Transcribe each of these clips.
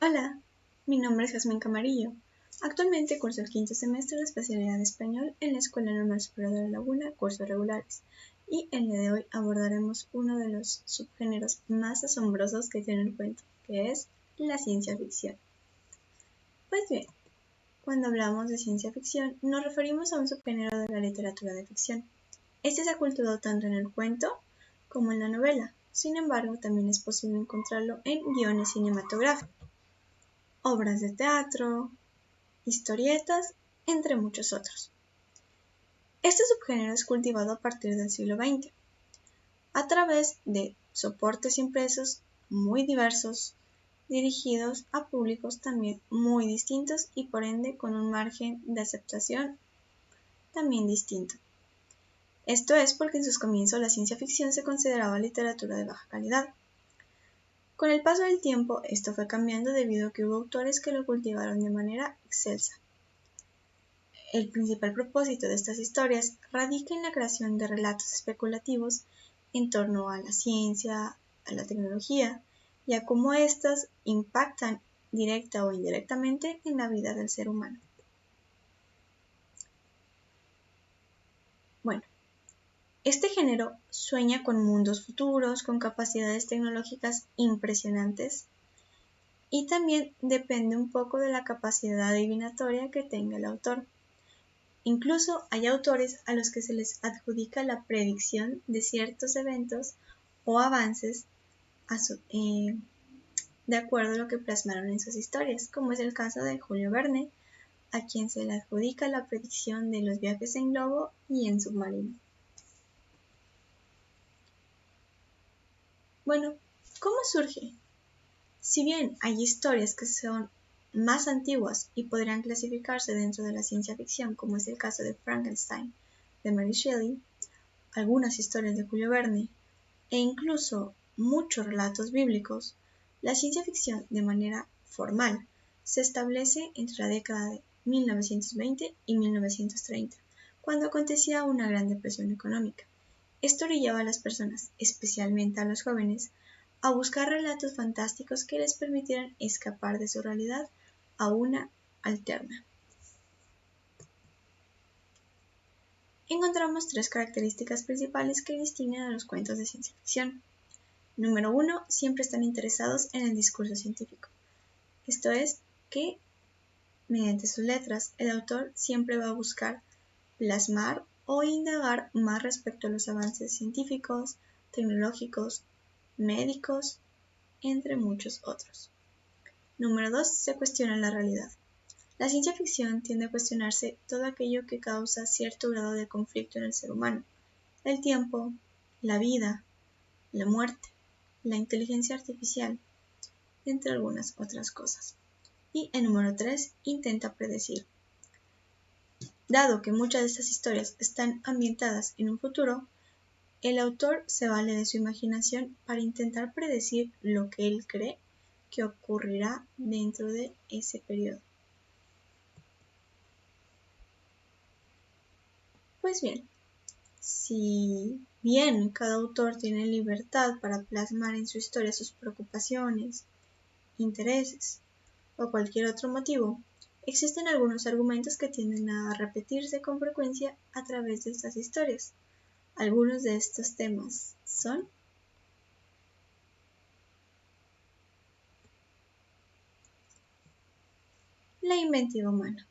Hola, mi nombre es Jazmín Camarillo. Actualmente curso el quinto semestre de especialidad de español en la Escuela Normal Superior de La Laguna, cursos regulares, y el día de hoy abordaremos uno de los subgéneros más asombrosos que tiene el cuento, que es la ciencia ficción. Pues bien, cuando hablamos de ciencia ficción, nos referimos a un subgénero de la literatura de ficción. Este se ha cultivado tanto en el cuento como en la novela. Sin embargo, también es posible encontrarlo en guiones cinematográficos, obras de teatro, historietas, entre muchos otros. Este subgénero es cultivado a partir del siglo XX, a través de soportes impresos muy diversos, dirigidos a públicos también muy distintos y por ende con un margen de aceptación también distinto. Esto es porque en sus comienzos la ciencia ficción se consideraba literatura de baja calidad. Con el paso del tiempo esto fue cambiando debido a que hubo autores que lo cultivaron de manera excelsa. El principal propósito de estas historias radica en la creación de relatos especulativos en torno a la ciencia, a la tecnología y a cómo éstas impactan directa o indirectamente en la vida del ser humano. Bueno, este género sueña con mundos futuros, con capacidades tecnológicas impresionantes y también depende un poco de la capacidad adivinatoria que tenga el autor. Incluso hay autores a los que se les adjudica la predicción de ciertos eventos o avances de acuerdo a lo que plasmaron en sus historias, como es el caso de Julio Verne, a quien se le adjudica la predicción de los viajes en globo y en submarino. Bueno, ¿cómo surge? Si bien hay historias que son más antiguas y podrían clasificarse dentro de la ciencia ficción, como es el caso de Frankenstein, de Mary Shelley, algunas historias de Julio Verne e incluso muchos relatos bíblicos, la ciencia ficción de manera formal se establece entre la década de 1920 y 1930, cuando acontecía una gran depresión económica. Esto orillaba a las personas, especialmente a los jóvenes, a buscar relatos fantásticos que les permitieran escapar de su realidad a una alterna. Encontramos tres características principales que distinguen a los cuentos de ciencia ficción. Número 1. Siempre están interesados en el discurso científico. Esto es que, mediante sus letras, el autor siempre va a buscar plasmar o indagar más respecto a los avances científicos, tecnológicos, médicos, entre muchos otros. Número 2. Se cuestiona la realidad. La ciencia ficción tiende a cuestionarse todo aquello que causa cierto grado de conflicto en el ser humano: el tiempo, la vida, la muerte, la inteligencia artificial, entre algunas otras cosas. Y el número 3, intenta predecir. Dado que muchas de estas historias están ambientadas en un futuro, el autor se vale de su imaginación para intentar predecir lo que él cree que ocurrirá dentro de ese periodo. Pues bien, si bien cada autor tiene libertad para plasmar en su historia sus preocupaciones, intereses o cualquier otro motivo, existen algunos argumentos que tienden a repetirse con frecuencia a través de estas historias. Algunos de estos temas son: la inventiva humana.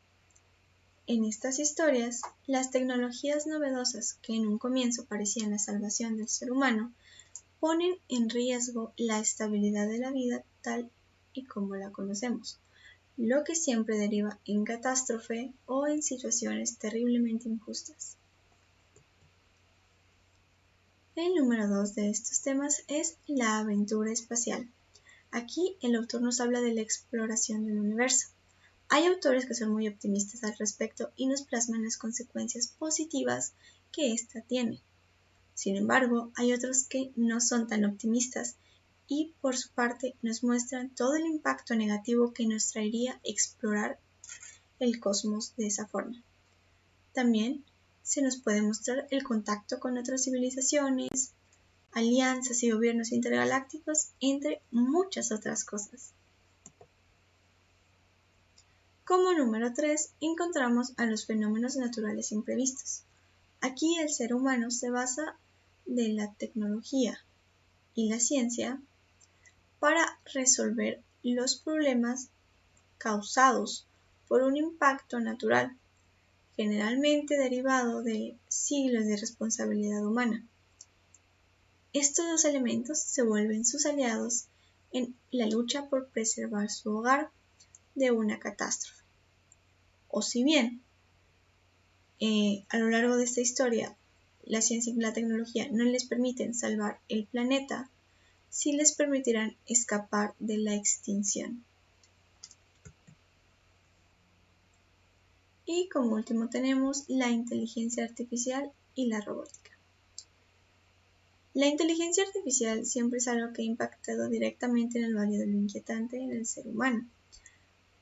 En estas historias, las tecnologías novedosas que en un comienzo parecían la salvación del ser humano, ponen en riesgo la estabilidad de la vida tal y como la conocemos, lo que siempre deriva en catástrofe o en situaciones terriblemente injustas. El número 2 de estos temas es la aventura espacial. Aquí el autor nos habla de la exploración del universo. Hay autores que son muy optimistas al respecto y nos plasman las consecuencias positivas que ésta tiene. Sin embargo, hay otros que no son tan optimistas y por su parte nos muestran todo el impacto negativo que nos traería explorar el cosmos de esa forma. También se nos puede mostrar el contacto con otras civilizaciones, alianzas y gobiernos intergalácticos, entre muchas otras cosas. Como número 3 encontramos a los fenómenos naturales imprevistos. Aquí el ser humano se basa de la tecnología y la ciencia para resolver los problemas causados por un impacto natural, generalmente derivado de siglos de responsabilidad humana. Estos dos elementos se vuelven sus aliados en la lucha por preservar su hogar de una catástrofe. O si bien, a lo largo de esta historia, la ciencia y la tecnología no les permiten salvar el planeta, sí les permitirán escapar de la extinción. Y como último tenemos la inteligencia artificial y la robótica. La inteligencia artificial siempre es algo que ha impactado directamente en el valle de lo inquietante en el ser humano,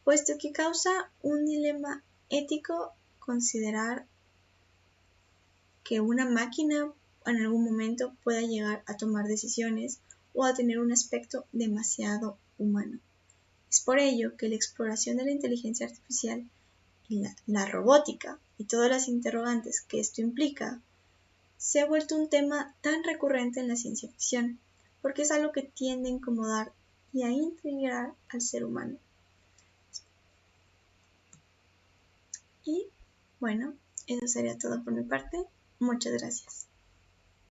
puesto que causa un dilema ético considerar que una máquina en algún momento pueda llegar a tomar decisiones o a tener un aspecto demasiado humano. Es por ello que la exploración de la inteligencia artificial y la robótica y todas las interrogantes que esto implica se ha vuelto un tema tan recurrente en la ciencia ficción, porque es algo que tiende a incomodar y a intrigar al ser humano. Y bueno, eso sería todo por mi parte. Muchas gracias.